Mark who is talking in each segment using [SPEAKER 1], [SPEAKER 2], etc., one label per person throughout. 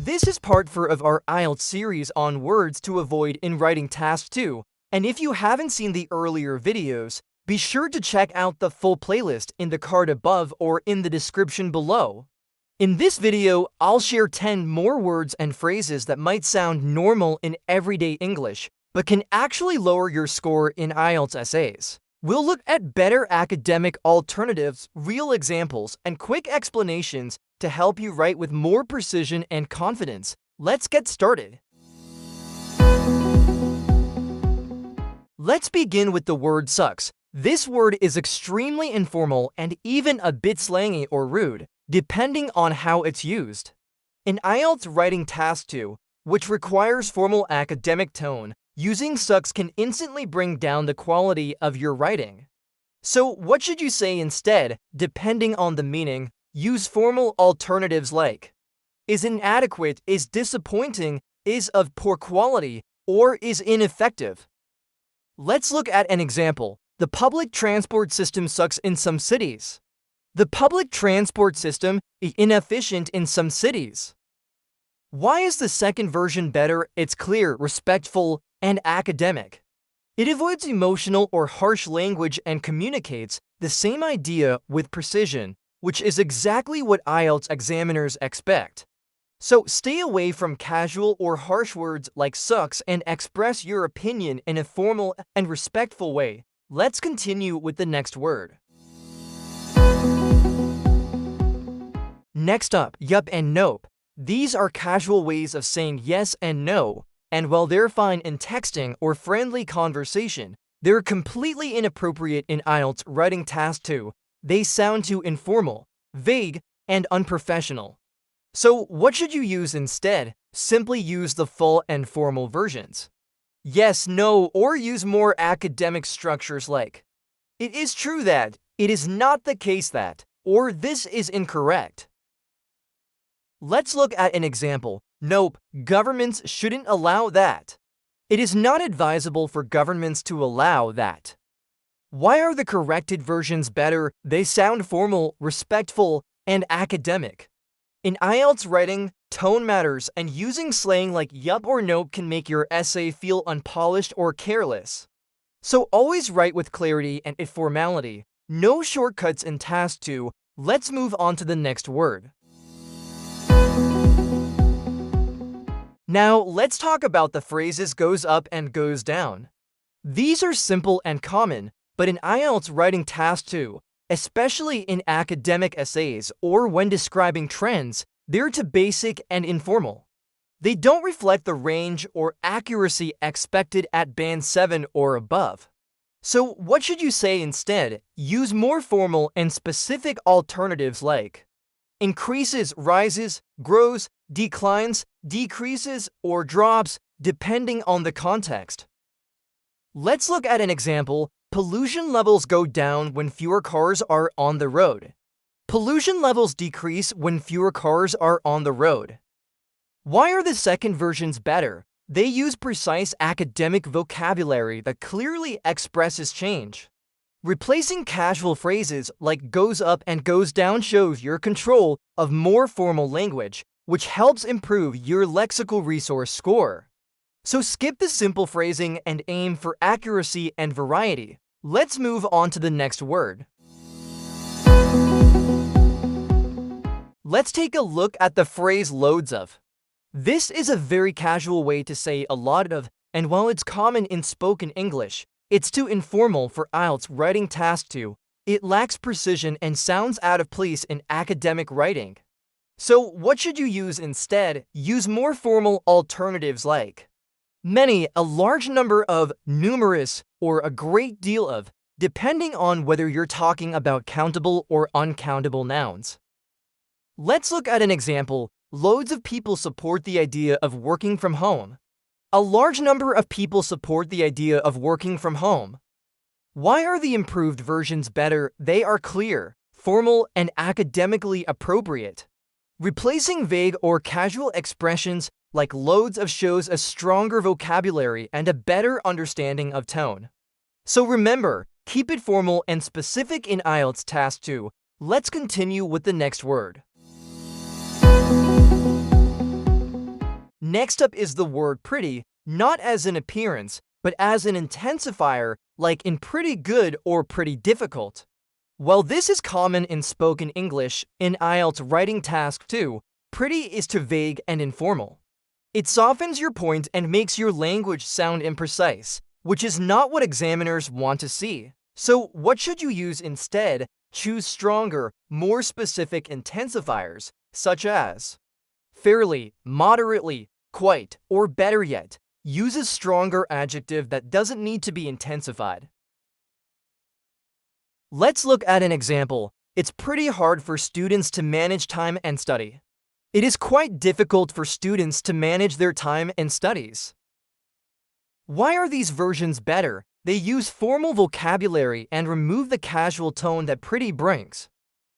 [SPEAKER 1] This is part 4 of our IELTS series on words to avoid in writing task 2, and if you haven't seen the earlier videos, be sure to check out the full playlist in the card above or in the description below. In this video, I'll share 10 more words and phrases that might sound normal in everyday English, but can actually lower your score in IELTS essays. We'll look at better academic alternatives, real examples, and quick explanations to help you write with more precision and confidence. Let's get started. Let's begin with the word sucks. This word is extremely informal and even a bit slangy or rude, depending on how it's used. In IELTS Writing Task 2, which requires formal academic tone, using sucks can instantly bring down the quality of your writing. So what should you say instead, depending on the meaning? Use formal alternatives like is inadequate, is disappointing, is of poor quality, or is ineffective. Let's look at an example. The public transport system sucks in some cities. The public transport system is inefficient in some cities. Why is the second version better? It's clear, respectful, and academic. It avoids emotional or harsh language and communicates the same idea with precision, which is exactly what IELTS examiners expect. So stay away from casual or harsh words like sucks and express your opinion in a formal and respectful way. Let's continue with the next word. Next up, yup and nope. These are casual ways of saying yes and no, and while they're fine in texting or friendly conversation, they're completely inappropriate in IELTS Writing Task 2. They sound too informal, vague, and unprofessional. So what should you use instead? Simply use the full and formal versions. Yes, no, or use more academic structures like it is true that, it is not the case that, or this is incorrect. Let's look at an example. Nope, governments shouldn't allow that. It is not advisable for governments to allow that. Why are the corrected versions better? They sound formal, respectful, and academic. In IELTS writing, tone matters, and using slang like yup or nope can make your essay feel unpolished or careless. So always write with clarity and informality. No shortcuts in Task 2. Let's move on to the next word. Now, let's talk about the phrases goes up and goes down. These are simple and common, but in IELTS Writing Task 2, especially in academic essays or when describing trends, they're too basic and informal. They don't reflect the range or accuracy expected at Band 7 or above. So what should you say instead? Use more formal and specific alternatives like increases, rises, grows, declines, decreases, or drops, depending on the context. Let's look at an example. Pollution levels go down when fewer cars are on the road. Pollution levels decrease when fewer cars are on the road. Why are the second versions better? They use precise academic vocabulary that clearly expresses change. Replacing casual phrases like goes up and goes down shows your control of more formal language, which helps improve your lexical resource score. So skip the simple phrasing and aim for accuracy and variety. Let's move on to the next word. Let's take a look at the phrase loads of. This is a very casual way to say a lot of, and while it's common in spoken English, it's too informal for IELTS Writing Task 2. It lacks precision and sounds out of place in academic writing. So what should you use instead? Use more formal alternatives like many, a large number of, numerous, or a great deal of, depending on whether you're talking about countable or uncountable nouns. Let's look at an example. Loads of people support the idea of working from home. A large number of people support the idea of working from home. Why are the improved versions better? They are clear, formal, and academically appropriate. Replacing vague or casual expressions like loads of shows a stronger vocabulary and a better understanding of tone. So remember, keep it formal and specific in IELTS Task 2. Let's continue with the next word. Next up is the word pretty, not as an appearance, but as an intensifier, like in pretty good or pretty difficult. While this is common in spoken English, in IELTS Writing Task 2, pretty is too vague and informal. It softens your point and makes your language sound imprecise, which is not what examiners want to see. So what should you use instead? Choose stronger, more specific intensifiers, such as fairly, moderately, quite, or better yet, use a stronger adjective that doesn't need to be intensified. Let's look at an example. It's pretty hard for students to manage time and study. It is quite difficult for students to manage their time and studies. Why are these versions better? They use formal vocabulary and remove the casual tone that pretty brings.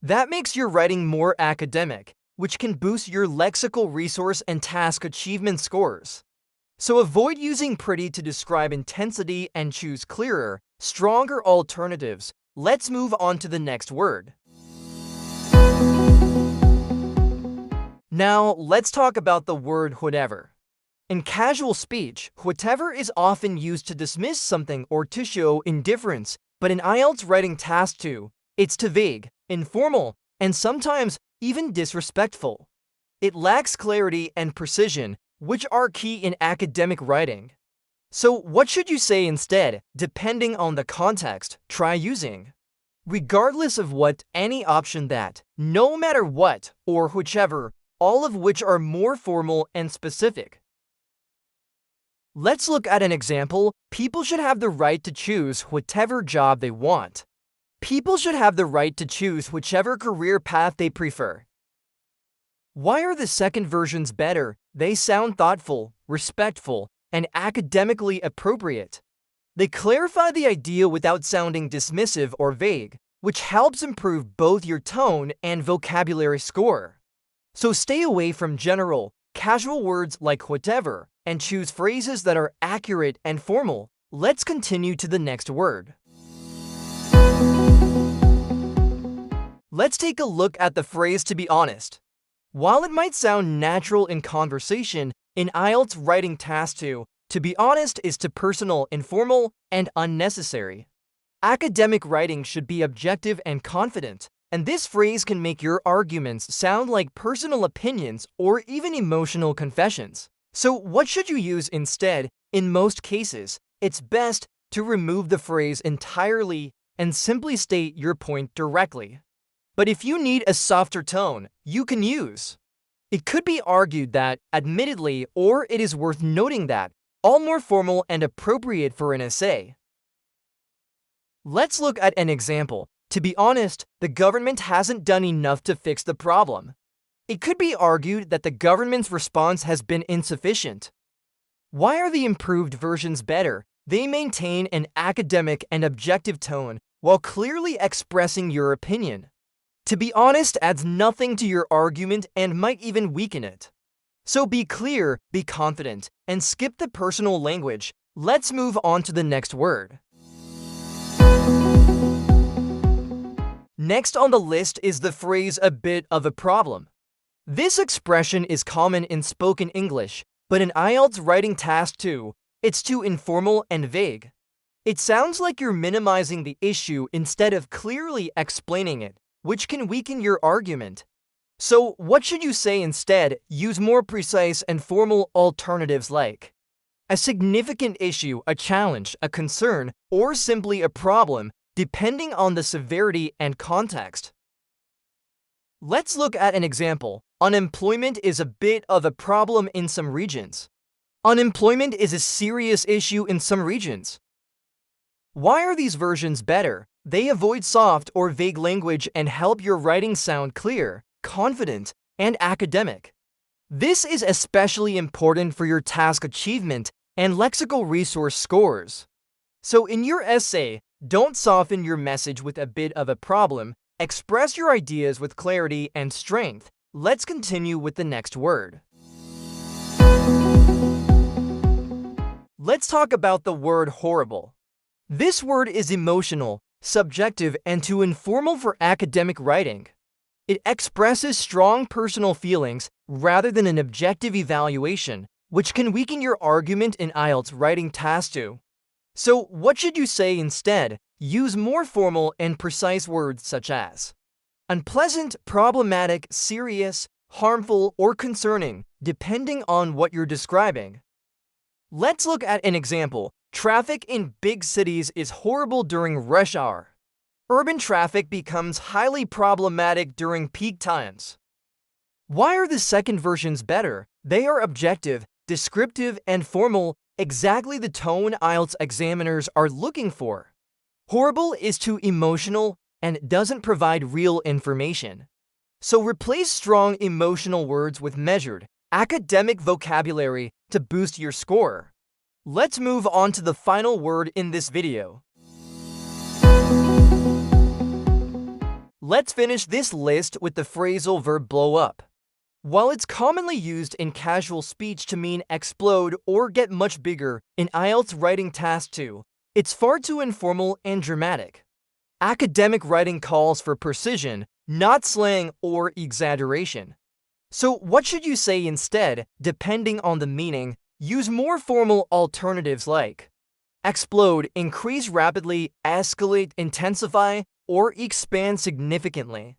[SPEAKER 1] That makes your writing more academic, which can boost your lexical resource and task achievement scores. So avoid using pretty to describe intensity and choose clearer, stronger alternatives. Let's move on to the next word. Now, let's talk about the word whatever. In casual speech, whatever is often used to dismiss something or to show indifference, but in IELTS Writing Task 2, it's too vague, informal, and sometimes even disrespectful. It lacks clarity and precision, which are key in academic writing. So what should you say instead? Depending on the context, try using. Regardless of what, any option that, no matter what, or whichever, all of which are more formal and specific. Let's look at an example. People should have the right to choose whatever job they want. People should have the right to choose whichever career path they prefer. Why are the second versions better? They sound thoughtful, respectful, and academically appropriate. They clarify the idea without sounding dismissive or vague, which helps improve both your tone and vocabulary score. So stay away from general, casual words like whatever, and choose phrases that are accurate and formal. Let's continue to the next word. Let's take a look at the phrase to be honest. While it might sound natural in conversation, in IELTS Writing Task 2, to be honest is too personal, informal, and unnecessary. Academic writing should be objective and confident, and this phrase can make your arguments sound like personal opinions or even emotional confessions. So what should you use instead? In most cases, it's best to remove the phrase entirely and simply state your point directly. But if you need a softer tone, you can use. It could be argued that, admittedly, or it is worth noting that, all more formal and appropriate for an essay. Let's look at an example. To be honest, the government hasn't done enough to fix the problem. It could be argued that the government's response has been insufficient. Why are the improved versions better? They maintain an academic and objective tone while clearly expressing your opinion. To be honest adds nothing to your argument and might even weaken it. So be clear, be confident, and skip the personal language. Let's move on to the next word. Next on the list is the phrase a bit of a problem. This expression is common in spoken English, but in IELTS Writing Task 2, it's too informal and vague. It sounds like you're minimizing the issue instead of clearly explaining it, which can weaken your argument. So what should you say instead? Use more precise and formal alternatives like a significant issue, a challenge, a concern, or simply a problem, depending on the severity and context. Let's look at an example. Unemployment is a bit of a problem in some regions. Unemployment is a serious issue in some regions. Why are these versions better? They avoid soft or vague language and help your writing sound clear, confident, and academic. This is especially important for your task achievement and lexical resource scores. So in your essay, don't soften your message with a bit of a problem. Express your ideas with clarity and strength. Let's continue with the next word. Let's talk about the word horrible. This word is emotional, subjective, and too informal for academic writing. It expresses strong personal feelings rather than an objective evaluation, which can weaken your argument in IELTS Writing Task 2. So, what should you say instead? Use more formal and precise words such as unpleasant, problematic, serious, harmful, or concerning, depending on what you're describing. Let's look at an example. Traffic in big cities is horrible during rush hour. Urban traffic becomes highly problematic during peak times. Why are the second versions better? They are objective, descriptive, and formal, exactly the tone IELTS examiners are looking for. Horrible is too emotional and doesn't provide real information. So replace strong emotional words with measured, academic vocabulary to boost your score. Let's move on to the final word in this video. Let's finish this list with the phrasal verb blow up. While it's commonly used in casual speech to mean explode or get much bigger, in IELTS Writing Task 2, it's far too informal and dramatic. Academic writing calls for precision, not slang or exaggeration. So what should you say instead, depending on the meaning? Use more formal alternatives like explode, increase rapidly, escalate, intensify, or expand significantly.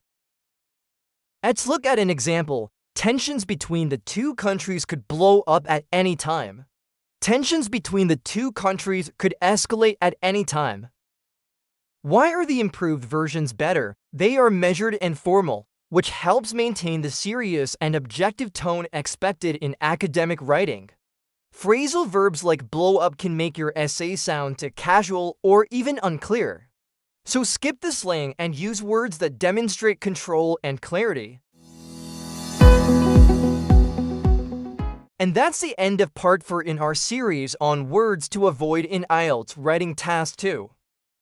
[SPEAKER 1] Let's look at an example. Tensions between the two countries could blow up at any time. Tensions between the two countries could escalate at any time. Why are the improved versions better? They are measured and formal, which helps maintain the serious and objective tone expected in academic writing. Phrasal verbs like blow up can make your essay sound too casual or even unclear. So skip the slang and use words that demonstrate control and clarity. And that's the end of part 4 in our series on words to avoid in IELTS Writing Task 2.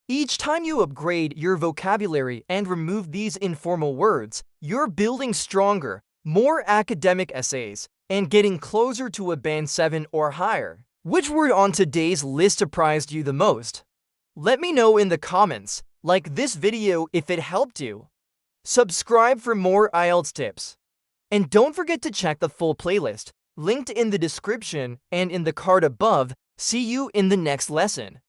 [SPEAKER 1] Each time you upgrade your vocabulary and remove these informal words, you're building stronger, more academic essays and getting closer to a band 7 or higher. Which word on today's list surprised you the most? Let me know in the comments. Like this video if it helped you. Subscribe for more IELTS tips. And don't forget to check the full playlist, linked in the description and in the card above. See you in the next lesson.